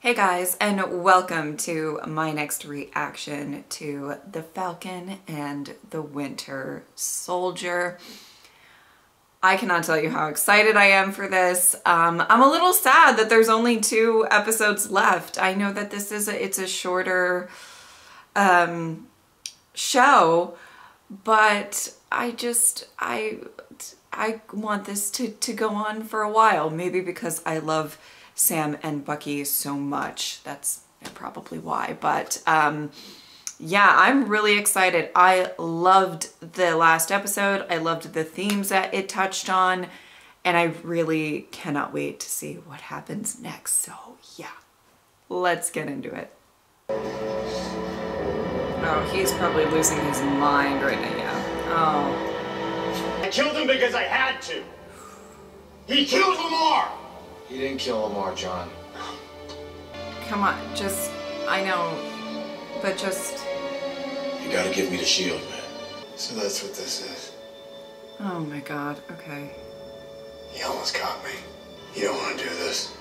Hey guys, and welcome to my next reaction to The Falcon and the Winter Soldier. I cannot tell you how excited I am for this. I'm a little sad that there's only 2 episodes left. I know that this is it's a shorter show, but I want this to go on for a while. Maybe because I love Sam and Bucky so much. That's probably why. But yeah, I'm really excited. I loved the last episode. I loved the themes that it touched on, and I really cannot wait to see what happens next. So yeah, let's get into it. Oh, he's probably losing his mind right now. Yeah. Oh. I killed him because I had to. He killed Lamar. He didn't kill Lamar, John. Come on, I know, but You gotta give me the shield, man. So that's what this is. Oh my God, okay. You almost caught me. You don't want to do this.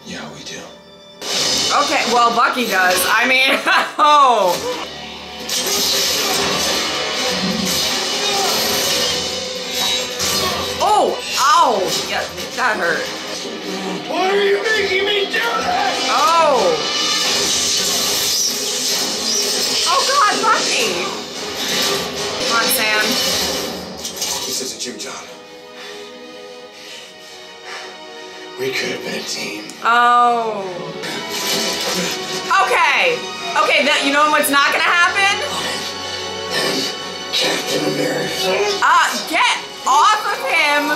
Yeah, we do. Okay, well, Bucky does. I mean, oh. Oh, ow, yeah, that hurt. Why are you making me do this? Oh. Oh God, Bucky. Come on, Sam. This isn't you, John. We could have been a team. Oh. Okay. Okay, that, you know what's not gonna happen? Captain America. Get off of him.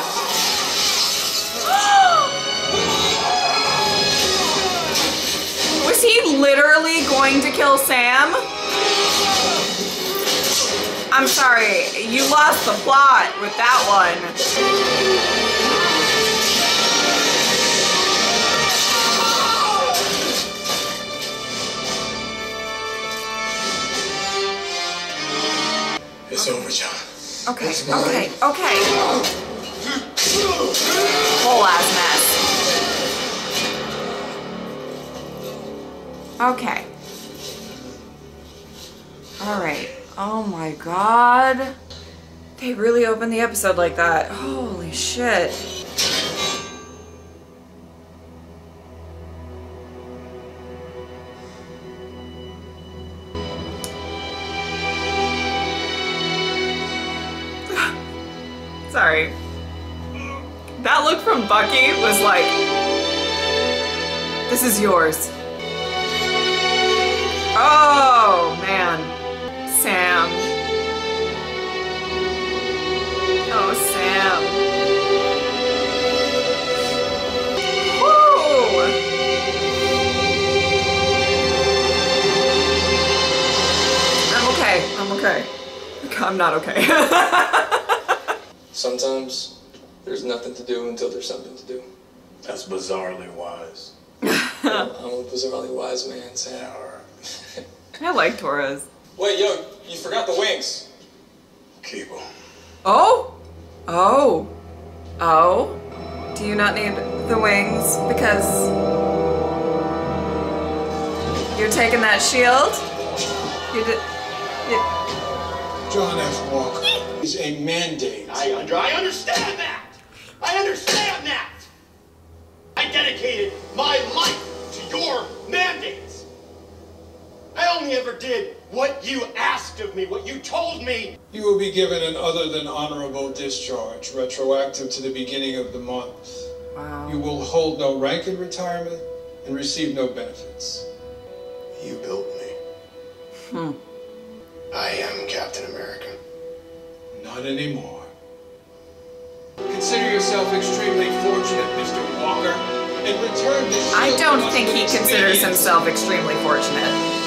Was he literally going to kill Sam? I'm sorry, you lost the plot with that one. It's over, John. Okay, okay. Whole ass mess. Okay. Alright. Oh my God. They really opened the episode like that. Holy shit. Sorry. That look from Bucky was like, this is yours. Oh, man. Sam. Oh, Sam. Woo! I'm okay. I'm okay. I'm not okay. Sometimes there's nothing to do until there's something to do. That's bizarrely wise. I'm a bizarrely wise man, Sam. Yeah, all right. I like Torres. Wait, yo, you forgot the wings. Keep them. Oh? Oh? Oh? Do you not need the wings because you're taking that shield? You did. John F. Walker is a mandate. I understand that. I understand that. I dedicated my life to your mandates. I only ever did what you asked of me, what you told me. You will be given an other than honorable discharge, retroactive to the beginning of the month. Wow. You will hold no rank in retirement and receive no benefits. You built me. I am Captain America. Not anymore. Consider yourself extremely fortunate, Mr. Walker, and return this shield. I don't to us think he with considers expedience. himself extremely fortunate.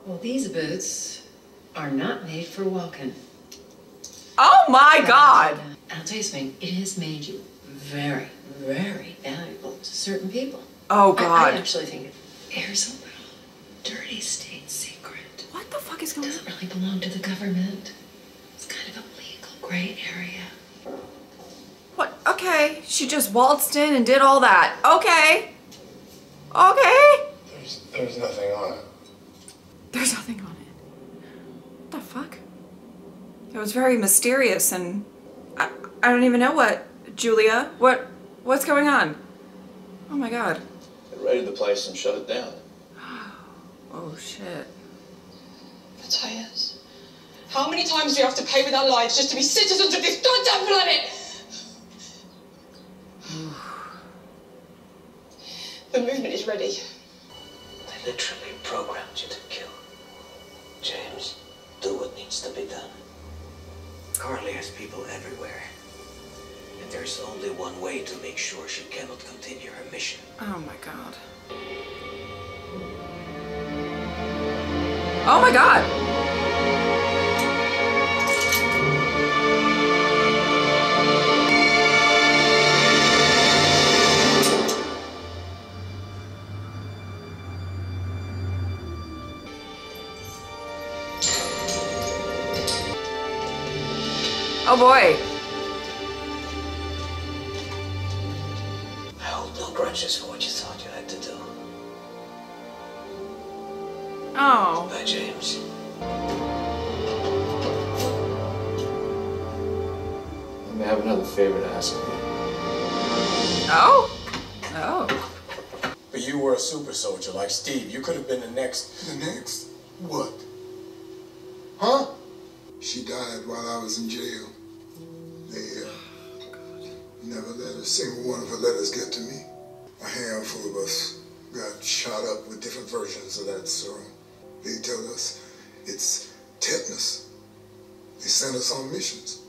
Well, these boots are not made for walking. Oh my God! I'll tell you something, it has made you very, very valuable to certain people. Oh I God. actually think there's a little dirty state secret. What the fuck is It going on? doesn't really belong to the government. It's kind of a legal gray area. What? Okay, she just waltzed in and did all that. Okay. Okay. There's nothing on it. There's nothing on it. What the fuck? It was very mysterious, and I don't even know what. Julia, what's going on? Oh my god. They raided the place and shut it down. Oh shit. Matthias, how many times do you have to pay with our lives just to be citizens of this goddamn planet? The movement is ready. They literally programmed you to kill. James, do what needs to be done. Carly has people everywhere. And there's only one way to make sure she cannot continue her mission. Oh my god. Oh my god! Oh boy. I hold no grudges for what you thought you had to do. Oh. Bye, James. I have another favor to ask of you. Oh? Oh. But you were a super soldier like Steve. You could have been the next. The next? What? Huh? She died while I was in jail. They never let a single one of her letters get to me. A handful of us got shot up with different versions of that serum. They tell us it's tetanus. They sent us on missions.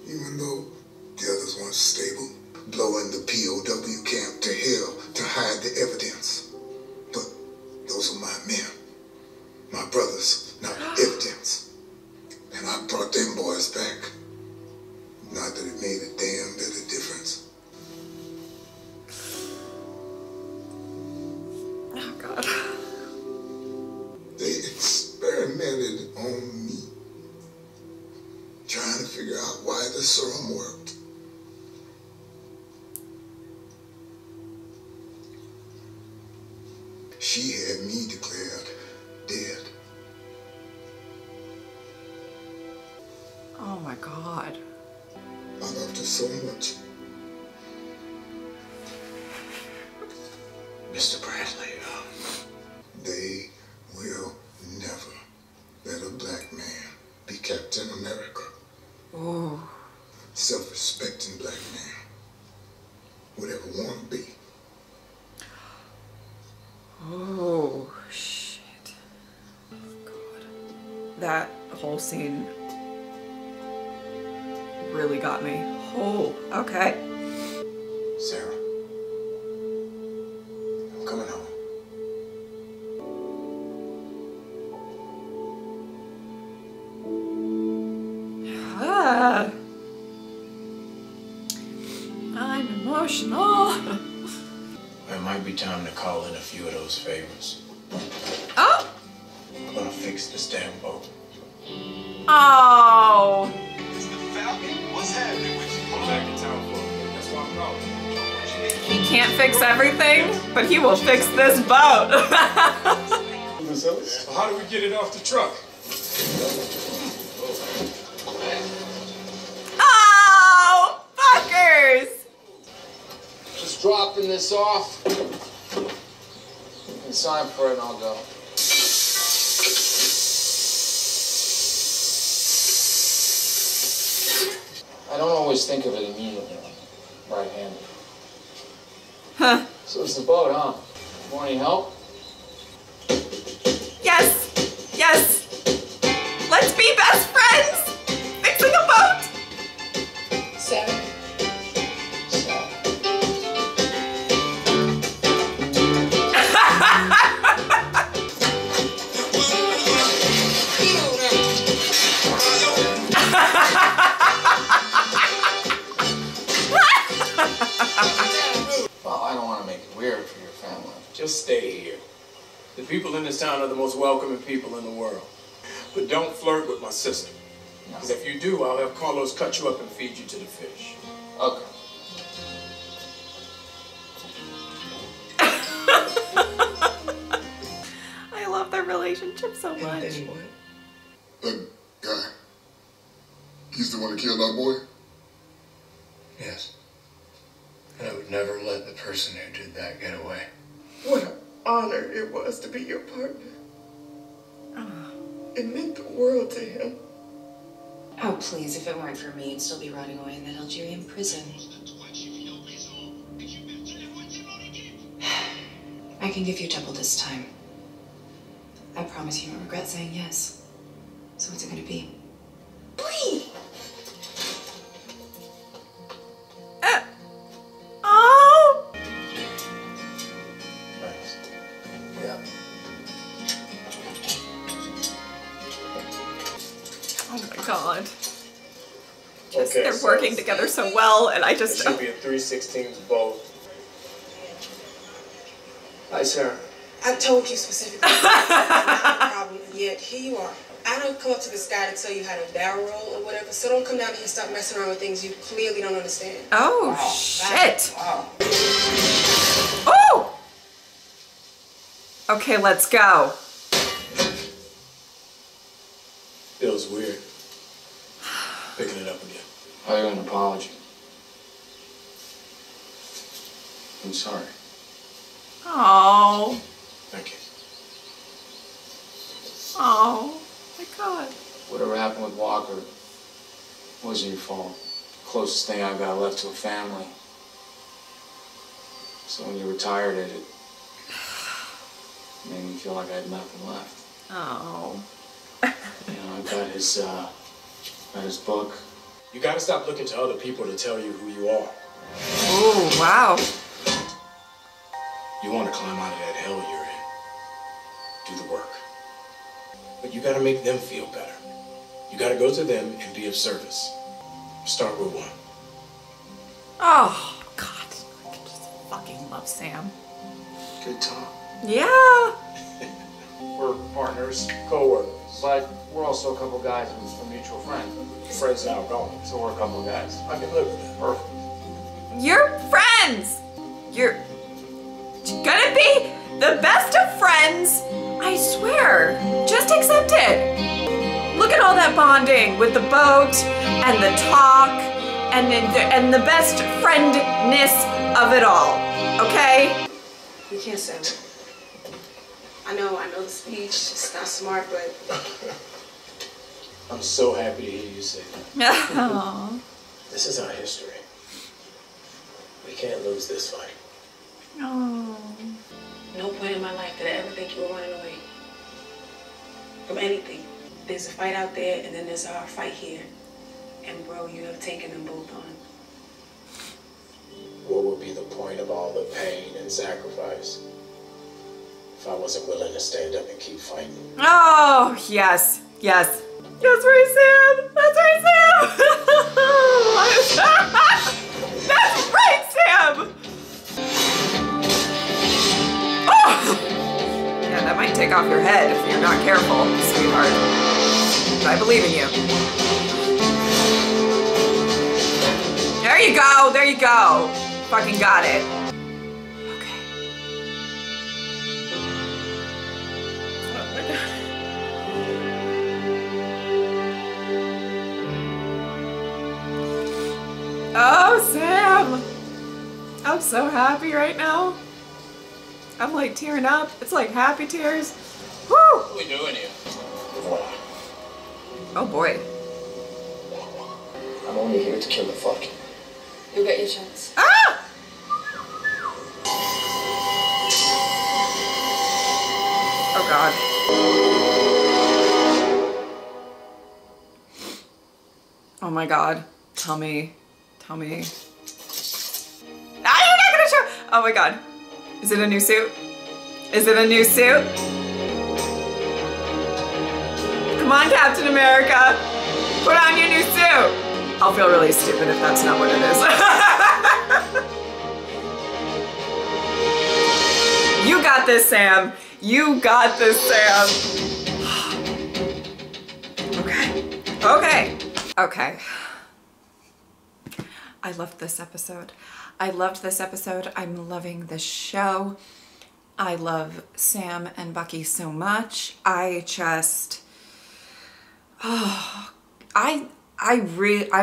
Even though the others weren't stable, blowing the POW camp to hell to hide the evidence. But those are my men, my brothers, not evidence. And I brought them boys back. Not that it made a damn bit of difference. Oh god. They experimented on me, trying to figure out why the serum worked. She had me declared dead. Oh my god. I loved her so much. Mr. Bradley, They will never let a black man be Captain America. Oh. Self-respecting black man would ever want to be. Oh shit. Oh god. That whole scene really got me. Oh, okay. Sarah. I'm coming home. Ah. I'm emotional. It might be time to call in a few of those favors. Oh! I'm gonna fix this damn boat. Oh! What's happening with you? I'm back in town for a bit. That's why I'm calling. He can't fix everything, but he will fix this boat. So how do we get it off the truck? Oh! Fuckers! Just dropping this off. You can sign for it and I'll go. I don't always think of it immediately, right-handed. Huh. So it's the boat, huh? Want any help? Yes! Yes! Let's be best friends! Fixing a boat! Sarah. Well, I don't want to make it weird for your family. Just stay here. The people in this town are the most welcoming people in the world. But don't flirt with my sister. Because if you do, I'll have Carlos cut you up and feed you to the fish. Okay. I love their relationship so much. That guy, he's the one that killed our boy? Yes. And I would never let the person who did that get away. What an honor it was to be your partner. It meant the world to him. Oh, please, if it weren't for me, you'd still be rotting away in that Algerian prison. I can give you double this time. I promise you won't regret saying yes. So what's it gonna be? Please! Oh! Nice. Yeah. Oh my god. Just, Okay, they're so working together so well, and I It just... should be a 3/16 bolt. Hi, Sarah. I told you specifically not a problem, yet here you are. I don't come up to this guy to tell you how to barrel roll or whatever, so don't come down here and start messing around with things you clearly don't understand. Oh, shit. Wow. Oh! Okay, let's go. Feels weird. Picking it up again. I owe you an apology. I'm sorry. Oh. Thank you. Oh my god. Whatever happened with Walker wasn't your fault. Closest thing I've got left to a family. So when you retired it made me feel like I had nothing left. Oh. You know, I got his book. You gotta stop looking to other people to tell you who you are. Oh, wow. You want to climb out of that hell you're in. Do the work. But you gotta make them feel better. You gotta go to them and be of service. Start with one. Oh, God. I just fucking love Sam. Good talk. Yeah. We're partners, co-workers. But we're also a couple guys with a mutual friend. Friends now gone. So we're a couple guys. I can live with that. Perfect. You're friends. You're gonna be the best of friends. I swear. Just accept it. Look at all that bonding with the boat and the talk and the best friendness of it all. Okay? You can't say that. I know the speech, it's not smart, but... I'm so happy to hear you say that. Oh. This is our history. We can't lose this fight. Oh. No point in my life did I ever think you were running away from anything. There's a fight out there, and then there's our fight here. And bro, you have taken them both on. What would be the point of all the pain and sacrifice if I wasn't willing to stand up and keep fighting? Oh, yes. Yes. That's right, Sam. That's right, Sam. That's right, Sam. Oh. Yeah, that might take off your head if you're not careful, sweetheart. But I believe in you. There you go. There you go. Fucking got it. Okay. Oh my God. Oh, Sam! I'm so happy right now. I'm like tearing up. It's like happy tears. Woo! What are we doing here? Oh boy. I'm only here to kill the fuck. You'll get your chance. Ah! Oh God. Oh my God. Tell me. Tell me. Ah, you're not gonna show. Oh my God. Is it a new suit? Is it a new suit? Come on, Captain America. Put on your new suit. I'll feel really stupid if that's not what it is. You got this, Sam. You got this, Sam. Okay. Okay. Okay. I loved this episode. I loved this episode. I'm loving this show. I love Sam and Bucky so much. I just, I'm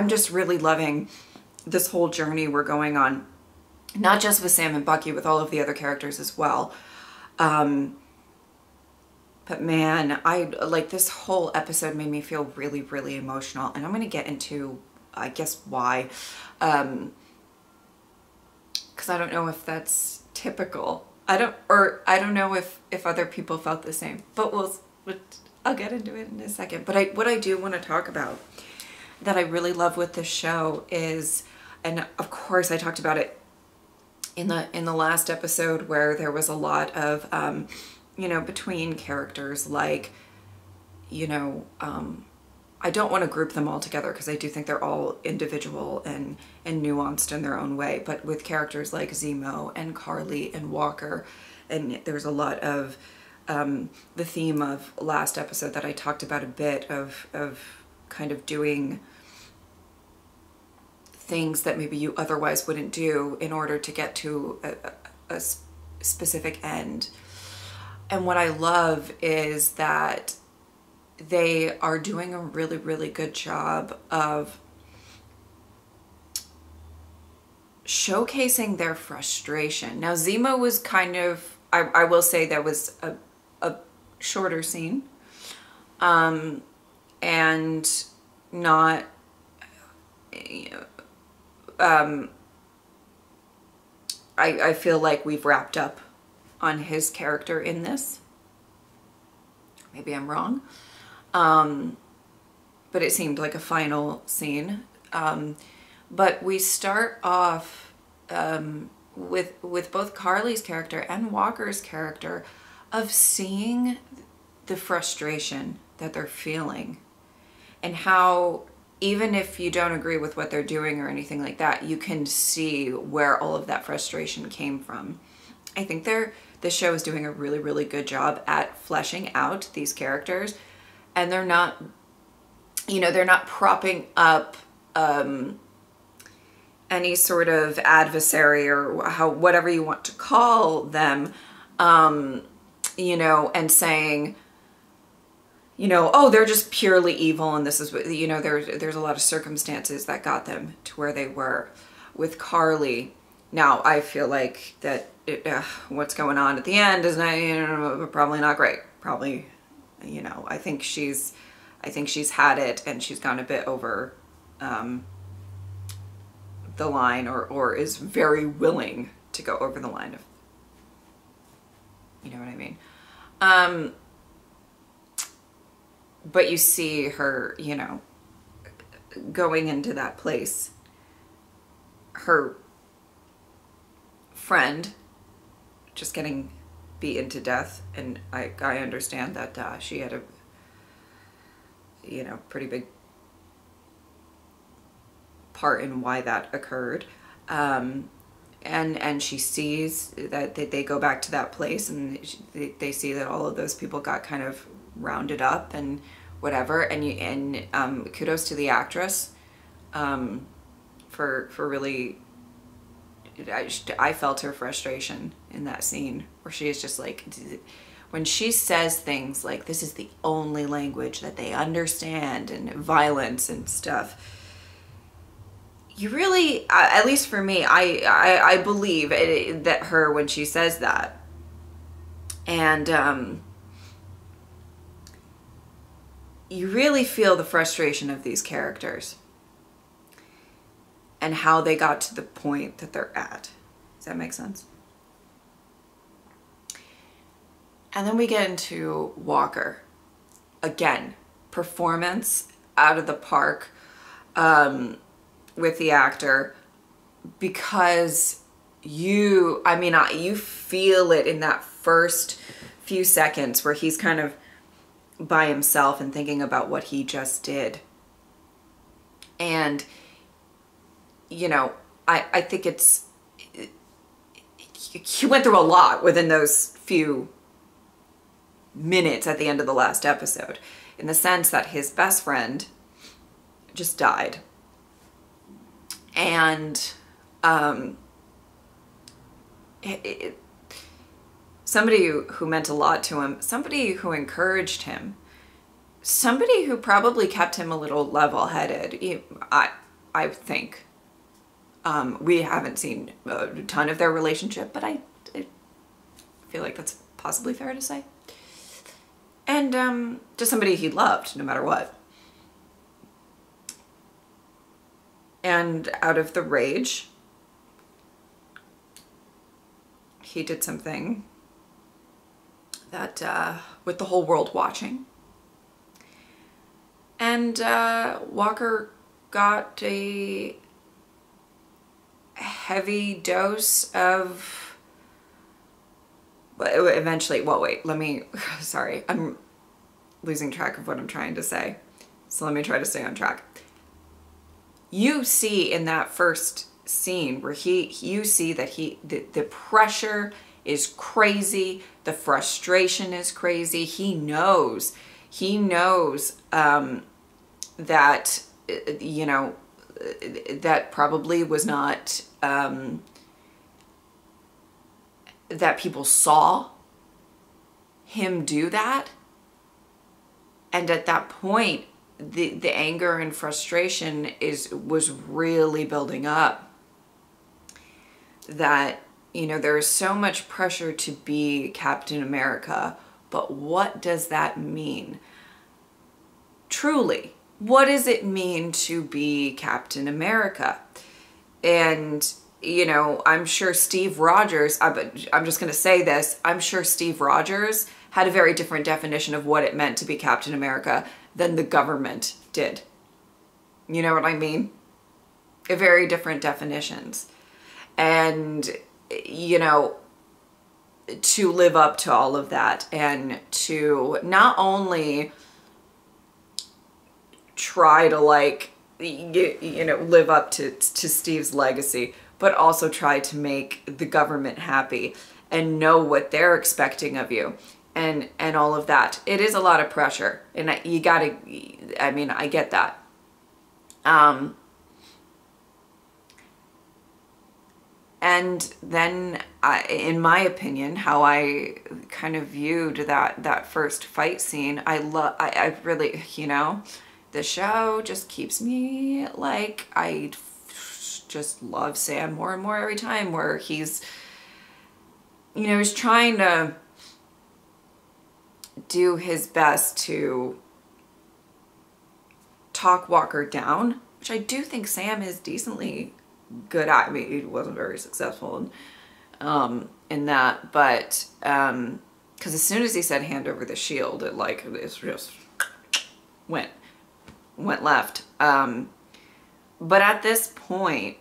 just really loving this whole journey we're going on. Not just with Sam and Bucky, with all of the other characters as well. But man, this whole episode made me feel really, really emotional. And I'm going to get into, I guess, why. Because I don't know if that's typical. I don't know if other people felt the same. But I'll get into it in a second. But what I do want to talk about that I really love with this show is, and of course I talked about it in the last episode, where there was a lot of you know, between characters, like, you know, I don't want to group them all together because I do think they're all individual and nuanced in their own way. But with characters like Zemo and Carly and Walker, and there's a lot of the theme of last episode that I talked about a bit of kind of doing things that maybe you otherwise wouldn't do in order to get to a specific end. And what I love is that they are doing a really, really good job of showcasing their frustration. Now, Zemo was kind of, I will say that was a shorter scene. And not, I feel like we've wrapped up on his character in this. Maybe I'm wrong. But it seemed like a final scene. But we start off with both Carly's character and Walker's character of seeing the frustration that they're feeling, and how even if you don't agree with what they're doing or anything like that, you can see where all of that frustration came from. I think this show is doing a really, really good job at fleshing out these characters, and they're not, you know, they're not propping up any sort of adversary or whatever you want to call them, you know, and saying, you know, oh, they're just purely evil and this is what, you know, there's a lot of circumstances that got them to where they were. With Carly, now I feel like that what's going on at the end is not, you know, probably not great. Probably, you know, I think she's had it and she's gone a bit over the line, or is very willing to go over the line, of, you know what I mean. But you see her, you know, going into that place, her friend just getting beaten to death, and I understand that she had a, you know, pretty big part in why that occurred, and she sees that they go back to that place, and they see that all of those people got kind of rounded up and whatever, and kudos to the actress for really, I felt her frustration in that scene where she is just like, when she says things like this is the only language that they understand, and violence and stuff, you really, at least for me, I believe that her when she says that. And you really feel the frustration of these characters and how they got to the point that they're at. Does that make sense? And then we get into Walker. Again, performance out of the park with the actor, because you feel it in that first few seconds where he's kind of by himself and thinking about what he just did. And, you know, I think he went through a lot within those few minutes at the end of the last episode, in the sense that his best friend just died. And somebody who meant a lot to him, somebody who encouraged him, somebody who probably kept him a little level-headed. I think. We haven't seen a ton of their relationship, but I feel like that's possibly fair to say. And just somebody he loved no matter what. And out of the rage, he did something that, with the whole world watching. And Walker got a heavy dose of, eventually, well, wait, let me, sorry, I'm losing track of what I'm trying to say. So let me try to stay on track. You see in that first scene where you see that the pressure is crazy, the frustration is crazy. He knows that, you know, that probably was not, that people saw him do that. And at that point, the anger and frustration was really building up. That, you know, there is so much pressure to be Captain America, but what does that mean? Truly, what does it mean to be Captain America? And, you know, I'm sure Steve Rogers, I'm just going to say this, I'm sure Steve Rogers had a very different definition of what it meant to be Captain America than the government did. You know what I mean? Very different definitions. And, you know, to live up to all of that and to not only try to, like, you know, live up to Steve's legacy, but also try to make the government happy and know what they're expecting of you. And all of that. It is a lot of pressure, and you gotta, I mean, I get that. And then, in my opinion, how I kind of viewed that first fight scene, I really, you know, the show just keeps me, like, I just love Sam more and more every time, where he's, you know, he's trying to do his best to talk Walker down, which I do think Sam is decently good at. I mean, he wasn't very successful in that, but because as soon as he said hand over the shield, it's just went left. But at this point,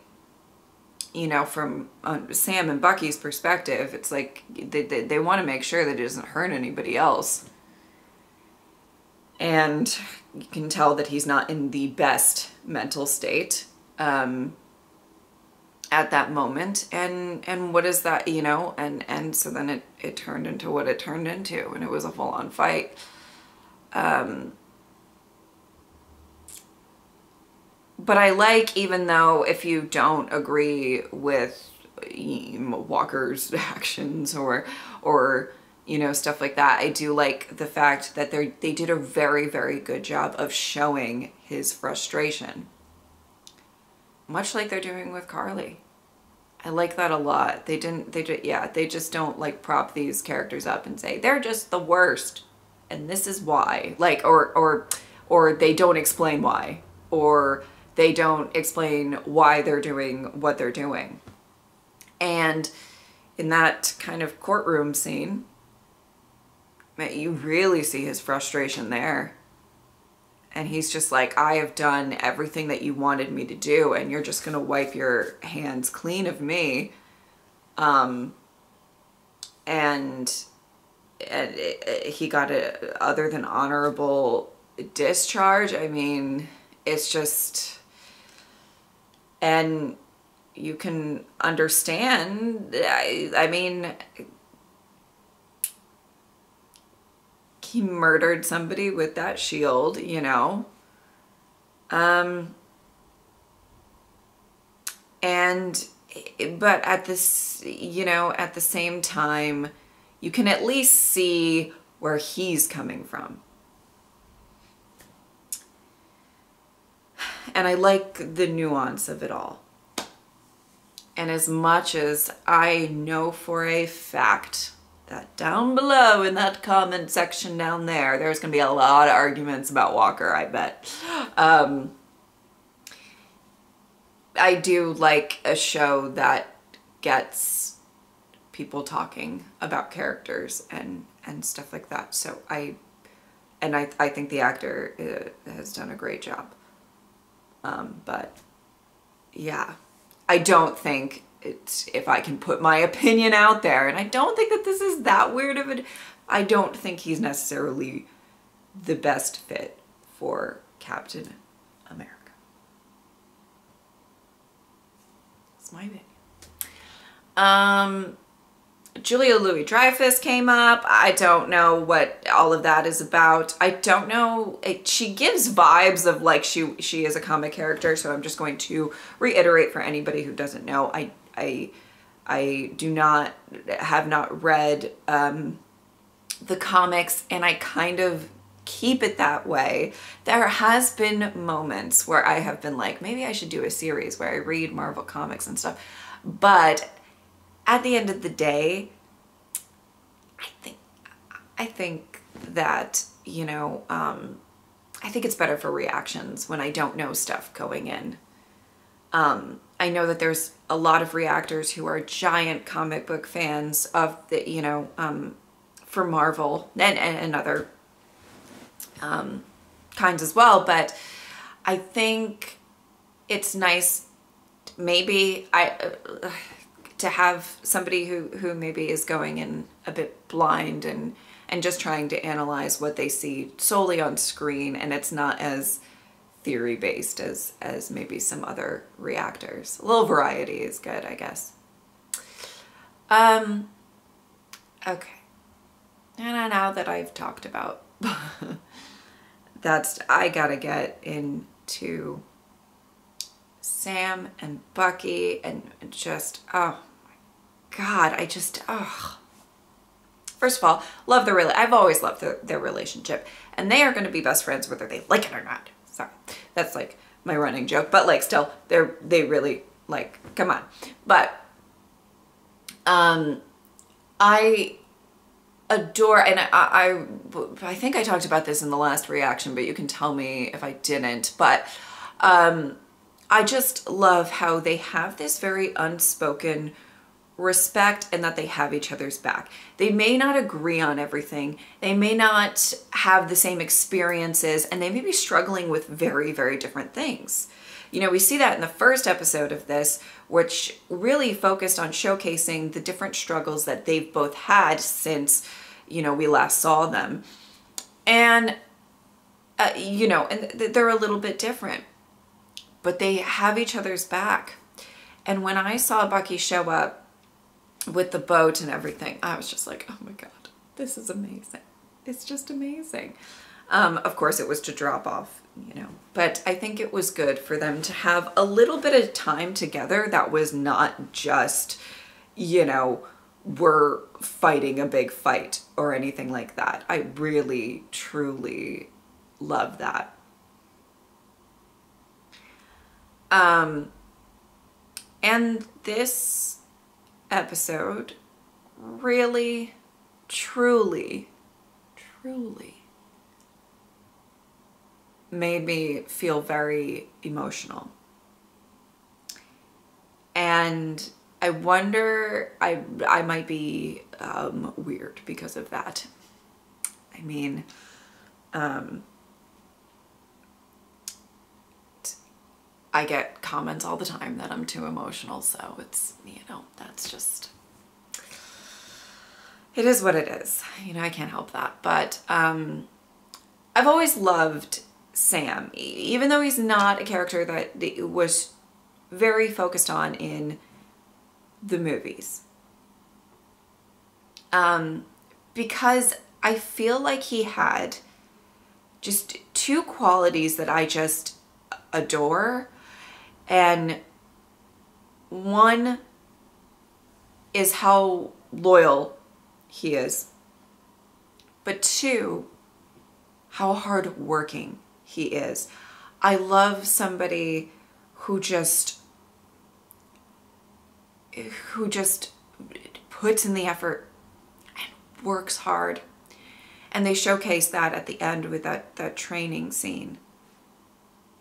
you know, from Sam and Bucky's perspective, it's like they want to make sure that it doesn't hurt anybody else. And you can tell that he's not in the best mental state at that moment. And what is that, you know? And so then it turned into what it turned into, and it was a full-on fight. But I like, even though if you don't agree with Walker's actions or you know, stuff like that, I do like the fact that they did a very, very good job of showing his frustration. Much like they're doing with Carly. I like that a lot. They just don't, like, prop these characters up and say, they're just the worst, and this is why. Like, or they don't explain why. Or they don't explain why they're doing what they're doing. And in that kind of courtroom scene, you really see his frustration there. And he's just like, I have done everything that you wanted me to do, and you're just going to wipe your hands clean of me. And he got a other than honorable discharge. I mean, it's just... And you can understand, I mean, he murdered somebody with that shield, you know. But at this, you know, at the same time, you can at least see where he's coming from. And I like the nuance of it all. And as much as I know for a fact that down below in that comment section down there, there's going to be a lot of arguments about Walker, I bet. I do like a show that gets people talking about characters and stuff like that. So I think the actor has done a great job. But yeah, I don't think it's, if I can put my opinion out there, and I don't think that this is that weird of it, I don't think he's necessarily the best fit for Captain America. That's my opinion. Julia Louis-Dreyfus came up. I don't know what all of that is about. I don't know. She gives vibes of like she is a comic character, so I'm just going to reiterate for anybody who doesn't know. I have not read the comics, and I kind of keep it that way. There has been moments where I have been like, maybe I should do a series where I read Marvel comics and stuff, but at the end of the day, I think that, you know, I think it's better for reactions when I don't know stuff going in. I know that there's a lot of reactors who are giant comic book fans of the, you know, for Marvel and other kinds as well, but I think it's nice maybe to have somebody who maybe is going in a bit blind and just trying to analyze what they see solely on screen, and it's not as theory based as maybe some other reactors. A little variety is good, I guess. Okay. And now that I've talked about that's, I gotta get into Sam and Bucky and just, oh my God, I just, oh. First of all, love I've always loved their relationship, and they are going to be best friends whether they like it or not. Sorry, that's like my running joke, but like still, they really, like, come on. But I adore, and I think I talked about this in the last reaction, but you can tell me if I didn't, but I just love how they have this very unspoken respect and that they have each other's back. They may not agree on everything. They may not have the same experiences, and they may be struggling with very, very different things. You know, we see that in the first episode of this, which really focused on showcasing the different struggles that they've both had since, you know, we last saw them. And, you know, and they're a little bit different, but they have each other's back. And when I saw Bucky show up with the boat and everything, I was just like, oh my God, this is amazing. It's just amazing. Of course, it was to drop off, you know, but I think it was good for them to have a little bit of time together that was not just, you know, we're fighting a big fight or anything like that. I really, truly love that. And this episode really, truly made me feel very emotional. And I wonder, I might be weird because of that. I mean, I get comments all the time that I'm too emotional, so it's, you know, that's just, it is what it is. You know, I can't help that. But I've always loved Sam, even though he's not a character that was very focused on in the movies. Because I feel like he had just two qualities that I just adore. And One is how loyal he is, but two, how hardworking he is. I love somebody who just puts in the effort and works hard. And they showcase that at the end with that training scene.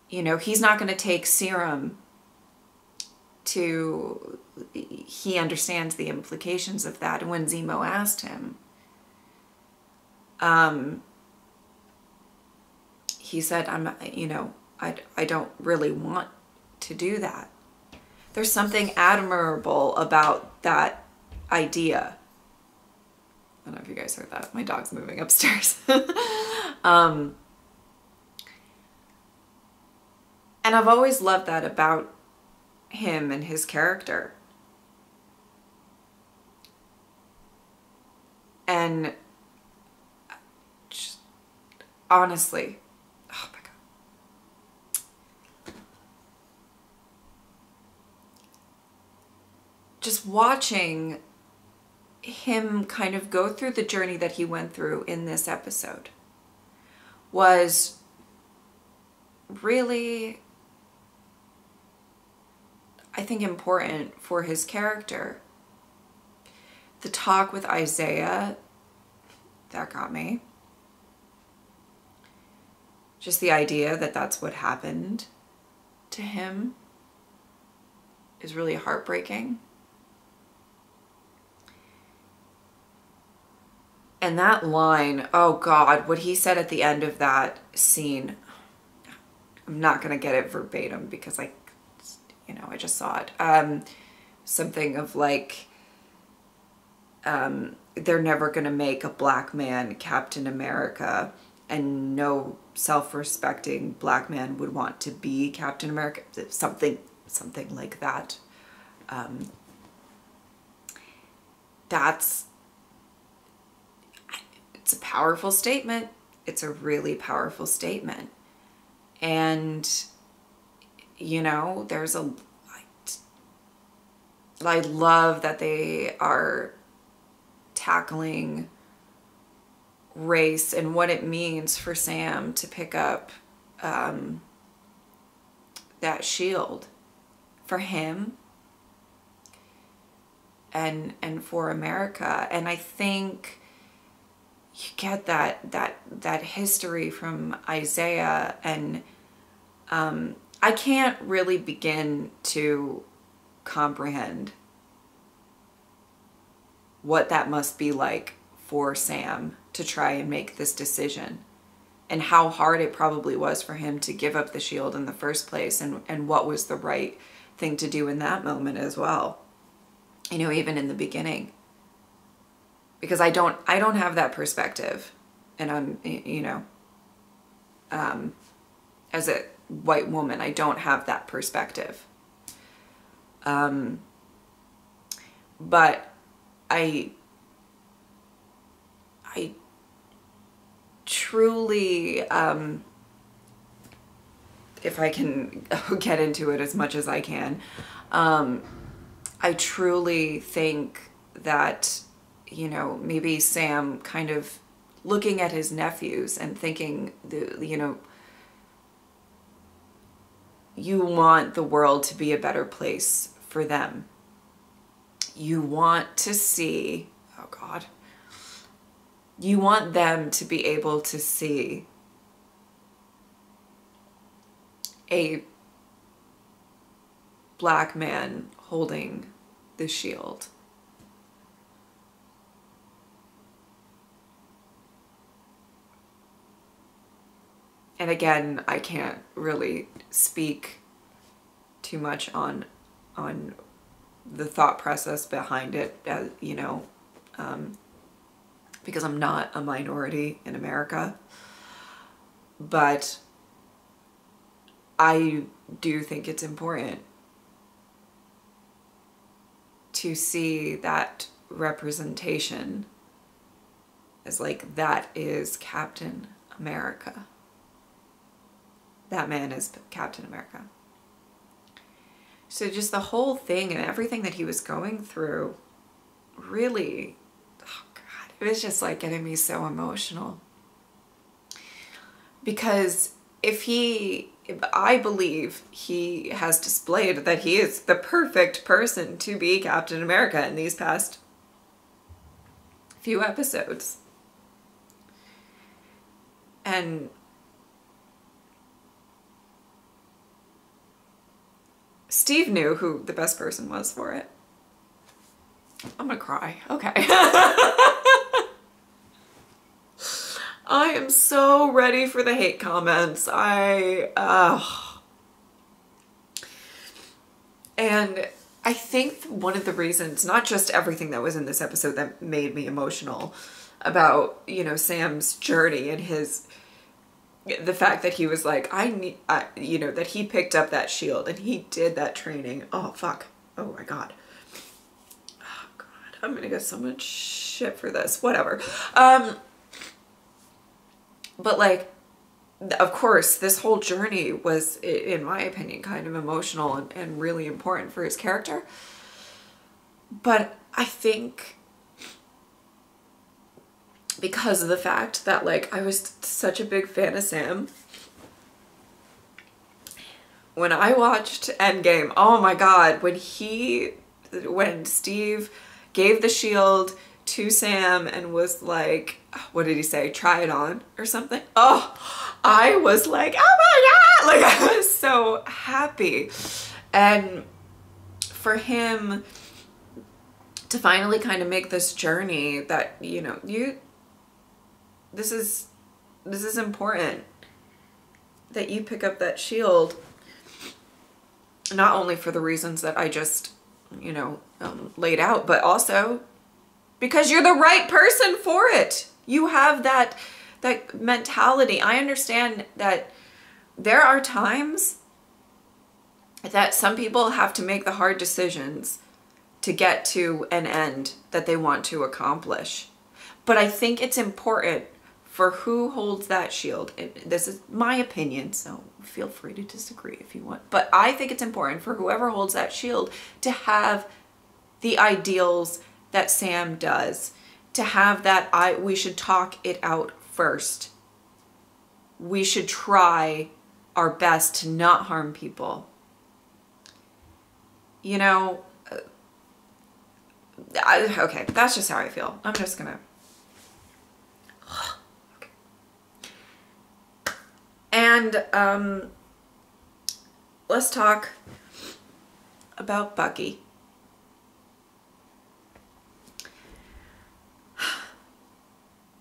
You know, he's not going to take serum he understands the implications of that. And when Zemo asked him, he said, I don't really want to do that. There's something admirable about that idea. I don't know if you guys heard that. My dog's moving upstairs. And I've always loved that about him and his character. And just, honestly, oh my God. Just watching him kind of go through the journey that he went through in this episode was really, I think, important for his character. The talk with Isaiah, that got me. Just the idea that that's what happened to him is really heartbreaking. And that line, oh God, what he said at the end of that scene, I'm not going to get it verbatim because I just saw it. Something of like, they're never going to make a black man Captain America, and no self-respecting black man would want to be Captain America. Something like that. It's a powerful statement. It's a really powerful statement. And, there's I love that they are tackling race and what it means for Sam to pick up that shield for him and for America. And I think you get that history from Isaiah, and I can't really begin to comprehend what that must be like for Sam to try and make this decision, and how hard it probably was for him to give up the shield in the first place, and what was the right thing to do in that moment as well, even in the beginning. Because I don't have that perspective, and I'm, as a white woman, I don't have that perspective. But I truly, if I can get into it as much as I can, I truly think that, maybe Sam kind of looking at his nephews and thinking, you want the world to be a better place for them. You want to see, oh God, you want them to be able to see a black man holding the shield. And again, I can't really speak too much on the thought process behind it, because I'm not a minority in America. But I do think it's important to see that representation as like, that is Captain America. That man is Captain America. So just the whole thing and everything that he was going through really, oh God, it was just like getting me so emotional. Because I believe he has displayed that he is the perfect person to be Captain America in these past few episodes. And Steve knew who the best person was for it. I'm gonna cry. Okay. I am so ready for the hate comments. And I think one of the reasons, not just everything that was in this episode that made me emotional about, you know, Sam's journey and the fact that he was like, you know, that he picked up that shield and he did that training. Oh, fuck. Oh my God. Oh God. I'm gonna get so much shit for this. Whatever. But like, of course, this whole journey was, in my opinion, kind of emotional and really important for his character. But I think because of the fact that, like, I was such a big fan of Sam, when I watched Endgame, oh my God, when Steve gave the shield to Sam and was like, what did he say? Try it on or something. Oh, I was like, oh my God. Like, I was so happy. And for him to finally kind of make this journey that, you know, this is important that you pick up that shield, not only for the reasons that I just, you know, laid out, but also because you're the right person for it. You have that mentality. I understand that there are times that some people have to make the hard decisions to get to an end that they want to accomplish. But I think it's important for who holds that shield. This is my opinion, so feel free to disagree if you want. But I think it's important for whoever holds that shield to have the ideals that Sam does, to have that we should talk it out first. We should try our best to not harm people. You know, okay, that's just how I feel. I'm just gonna... Okay. And let's talk about Bucky.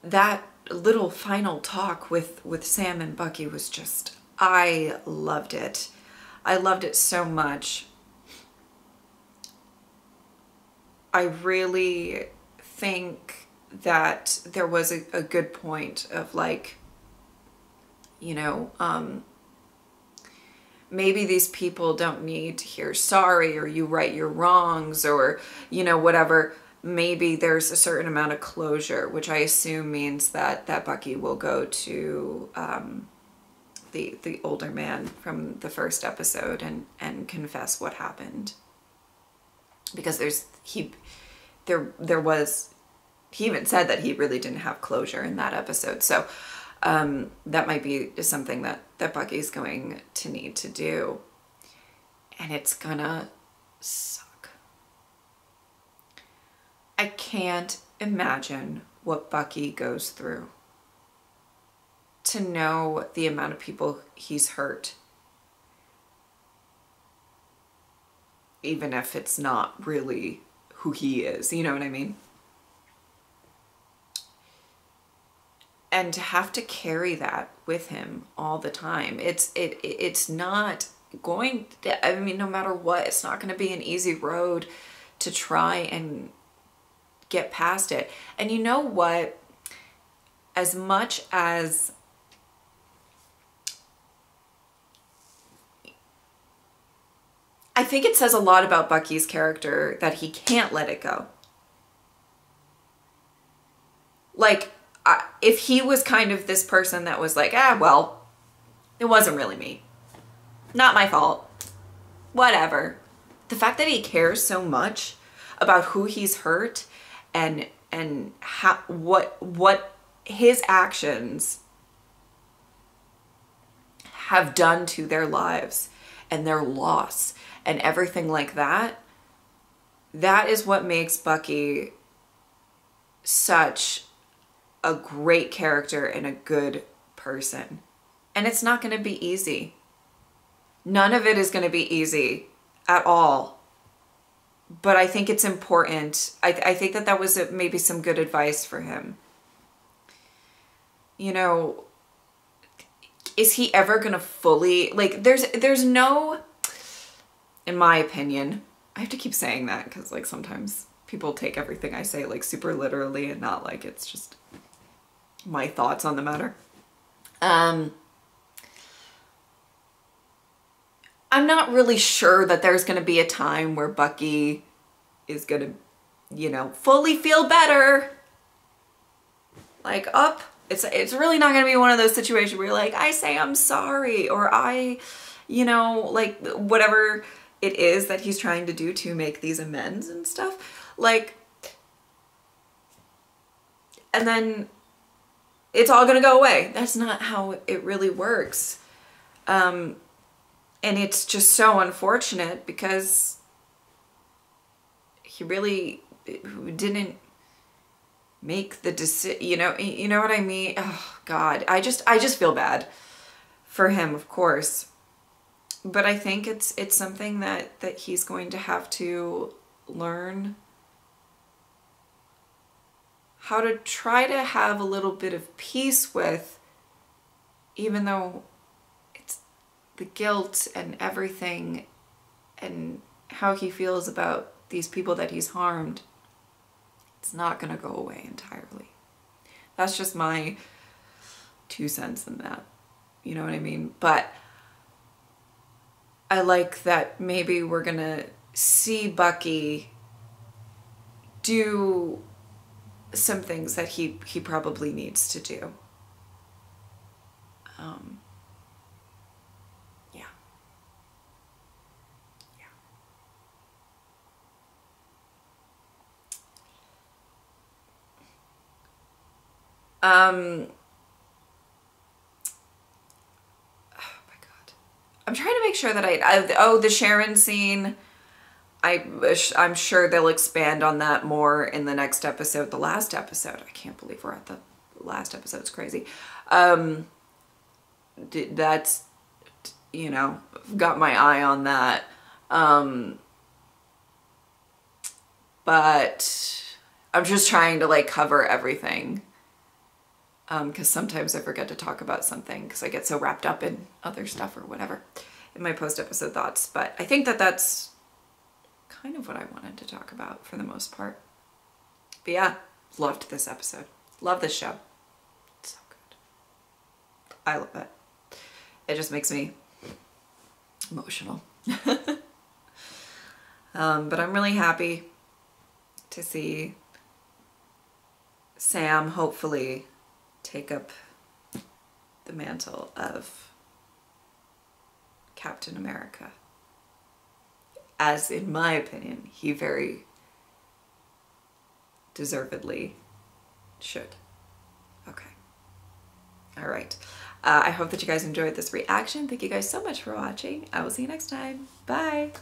That little final talk with Sam and Bucky was just, I loved it. I loved it so much. I really think that there was a good point of, like, you know, maybe these people don't need to hear sorry or you right your wrongs or, you know, whatever. Maybe there's a certain amount of closure, which I assume means that Bucky will go to the older man from the first episode and confess what happened. Because he even said that he really didn't have closure in that episode. So that might be something that Bucky's going to need to do. And it's gonna suck. I can't imagine what Bucky goes through to know the amount of people he's hurt. Even if it's not really who he is, you know what I mean? And to have to carry that with him all the time, it's not going to, I mean, no matter what, it's not going to be an easy road to try and get past it. And you know what? As much as I think it says a lot about Bucky's character that he can't let it go. Like, if he was kind of this person that was like, well, it wasn't really me. Not my fault. Whatever. the fact that he cares so much about who he's hurt and how what his actions have done to their lives and their loss and everything like that, that is what makes Bucky such a great character and a good person. And it's not going to be easy. None of it is going to be easy at all. But I think it's important. I think that was maybe some good advice for him. You know, is he ever going to fully, like, there's no, in my opinion, I have to keep saying that because, like, sometimes people take everything I say, like, super literally and not like it's just my thoughts on the matter. I'm not really sure that there's going to be a time where Bucky is going to, you know, fully feel better. Like, it's really not going to be one of those situations where you're like, I say I'm sorry, or I, you know, like, whatever it is that he's trying to do to make these amends and stuff. Like, and then it's all going to go away. That's not how it really works. And it's just so unfortunate because he really didn't make the decision, you know what I mean? Oh God, I just feel bad for him, of course. But I think it's something that he's going to have to learn how to try to have a little bit of peace with, even though the guilt and everything and how he feels about these people that he's harmed, it's not going to go away entirely. That's just my 2 cents in that. You know what I mean? But I like that maybe we're going to see Bucky do some things that he probably needs to do. Oh my God. I'm trying to make sure that oh, the Sharon scene, I'm sure they'll expand on that more in the next episode, the last episode. I can't believe we're at the last episode. It's crazy. That's, you know, got my eye on that. But I'm just trying to, like, cover everything. Because sometimes I forget to talk about something because I get so wrapped up in other stuff or whatever in my post-episode thoughts. But I think that that's kind of what I wanted to talk about for the most part. But yeah, loved this episode. Love this show. It's so good. I love it. It just makes me emotional. But I'm really happy to see Sam hopefully take up the mantle of Captain America, as in my opinion he very deservedly should. Okay, all right, I hope that you guys enjoyed this reaction. Thank you guys so much for watching. I will see you next time. Bye.